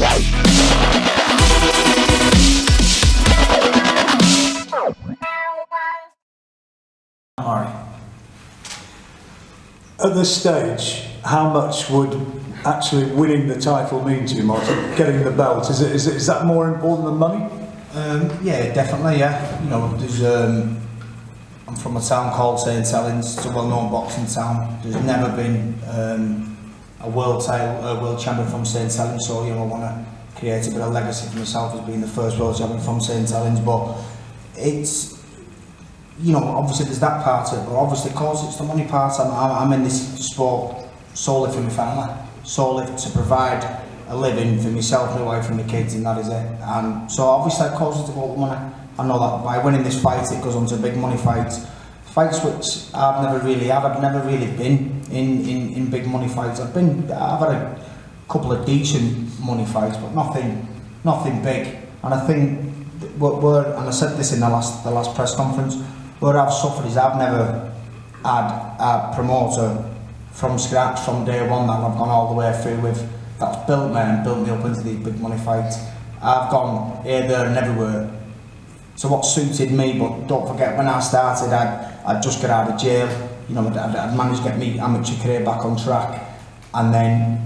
At this stage, how much would actually winning the title mean to you, Martin? Getting the belt, is that more important than money? Yeah, definitely. Yeah, you know, there's I'm from a town called St Helens. It's a well-known boxing town. There's never been a world champion from St Helens, so you know I want to create a bit of legacy for myself as being the first world champion from St Helens. But it's, you know, obviously there's that part of it, but obviously, because it's the money part, I'm in this sport solely for my family, solely to provide a living for myself, my wife and my kids, and that is it. And so obviously it causes about money. I know that by winning this fight it goes on to big money fights which I've never really been in big money fights. I've had a couple of decent money fights, but nothing big. And I think and I said this in the last press conference, where I've suffered is I've never had a promoter from scratch, from day one, that I've gone all the way through with, that's built me and built me up into these big money fights. I've gone here, there and everywhere. So what suited me, but don't forget, when I started, I'd just got out of jail. You know, I'd managed to get my amateur career back on track, and then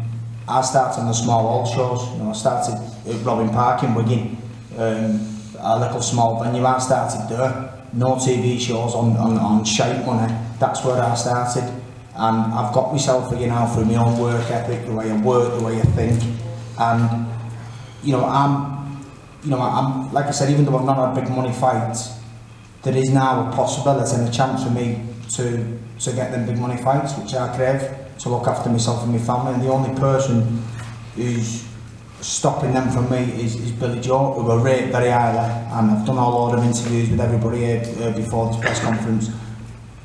I started on the small hall shows. You know, I started at Robin Park in Wigan, a little small venue. I started there. No TV shows on shite money. That's where I started, and I've got myself again now through my own work ethic, the way I work, the way I think, and you know, I'm like I said, even though I've not had big money fights, there is now a possibility and a chance for me to get them big money fights, which I crave, to look after myself and my family. And the only person who's stopping them from me is Billy Joe, who I rate very highly, and I've done a lot of interviews with everybody here before this press conference.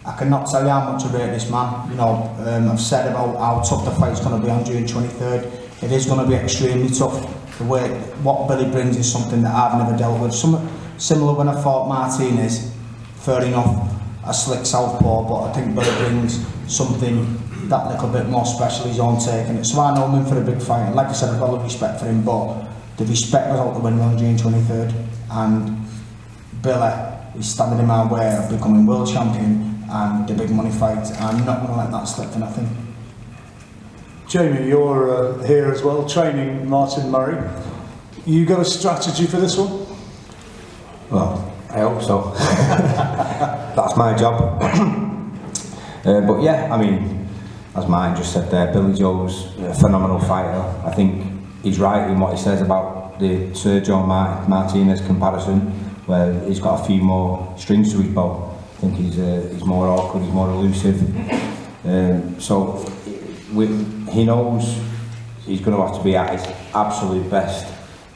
I cannot tell you how much I rate this man. You know, I've said about how tough the fight's going to be on June 23rd. It is going to be extremely tough. What Billy brings is something that I've never dealt with. Similar when I fought Martinez, fair enough, a slick southpaw, but I think Billy brings something that little bit more special, his own take, and so I know him for a big fight. And like I said, I've got a lot of respect for him, but the respect was out the window on June 23rd, and Billy is standing in my way of becoming world champion and the big money fight. I'm not going to let that slip for nothing. Jamie, you're here as well, training Martin Murray. You got a strategy for this one? Well, I hope so. That's my job. But yeah, I mean, as Mike just said there, Billy Joe's a phenomenal fighter. I think he's right in what he says about the Sergio Martinez comparison, where he's got a few more strings to his bow. I think he's more awkward, he's more elusive. So he knows he's going to have to be at his absolute best.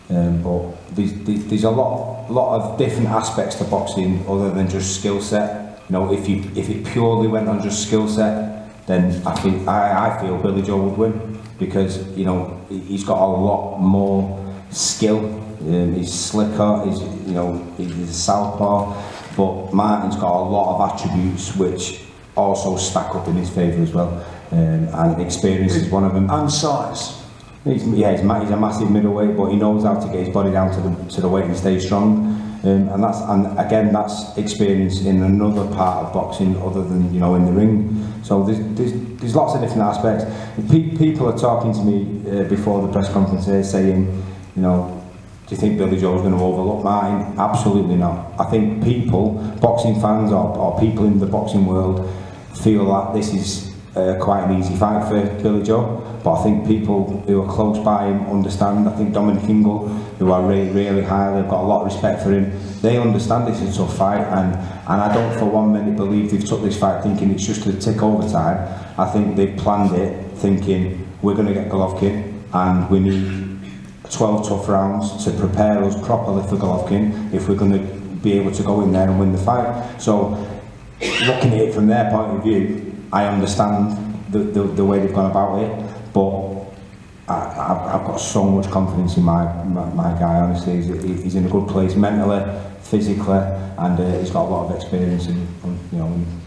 But there's a lot of different aspects to boxing other than just skill set. You know, if it purely went on just skill set, then I feel Billy Joe would win, because you know he's got a lot more skill. He's slicker. He's a southpaw, but Martin's got a lot of attributes which also stack up in his favour as well, and experience is one of them. And size. He's a massive middleweight, but he knows how to get his body down to the weight and stay strong. And again, that's experience in another part of boxing other than, you know, in the ring. So there's lots of different aspects. People are talking to me before the press conference here saying, you know, do you think Billy Joe's going to overlook Martin? Absolutely not. I think people, boxing fans or people in the boxing world, feel that this is quite an easy fight for Billy Joe. But I think people who are close by him understand. I think Dominic Ingle, who I rate really highly, I've got a lot of respect for him, they understand this is a tough fight, and I don't for 1 minute believe they've took this fight thinking it's just to tick over time. I think they've planned it thinking we're going to get Golovkin and we need 12 tough rounds to prepare us properly for Golovkin if we're going to be able to go in there and win the fight. So looking at it from their point of view, I understand the way they've gone about it. But I've got so much confidence in my guy. Honestly, he's in a good place mentally, physically, and he's got a lot of experience in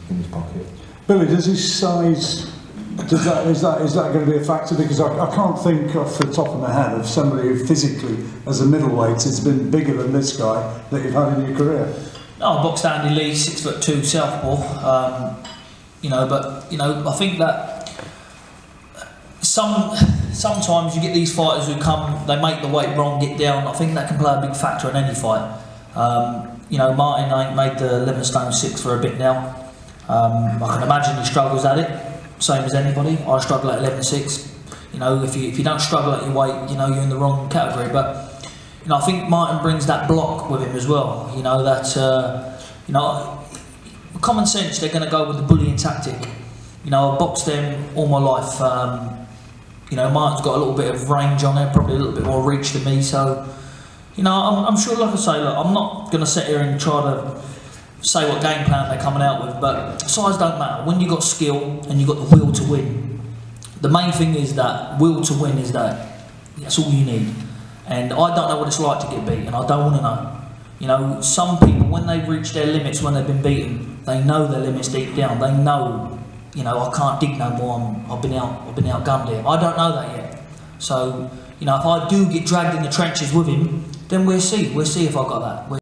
his pocket. Billy, does his size Is that going to be a factor? Because I can't think off the top of my head of somebody who physically, as a middleweight, has been bigger than this guy that you've had in your career. No, I boxed Andy Lee, 6'2", southpaw. You know, but you know, I think that sometimes you get these fighters who come, they make the weight wrong, get down. I think that can play a big factor in any fight. You know, Martin ain't made the 11 stone 6 for a bit now. I can imagine he struggles at it, same as anybody. I struggle at 11.6. You know, if you don't struggle at your weight, you know you're in the wrong category. But you know, I think Martin brings that block with him as well. You know that you know, common sense. They're going to go with the bullying tactic. You know, I've boxed them all my life. You know, Martin's got a little bit of range on there, probably a little bit more reach than me. So, you know, I'm sure, like I say, look, I'm not going to sit here and try to say what game plan they're coming out with, but size don't matter. When you've got skill and you've got the will to win, the main thing is that will to win is that's all you need. And I don't know what it's like to get beaten. I don't want to know. You know, some people, when they reach their limits, when they've been beaten, they know their limits deep down. They know, you know, I can't dig no more. I've been outgunned here. I don't know that yet. So, you know, if I do get dragged in the trenches with him, then we'll see. We'll see if I've got that.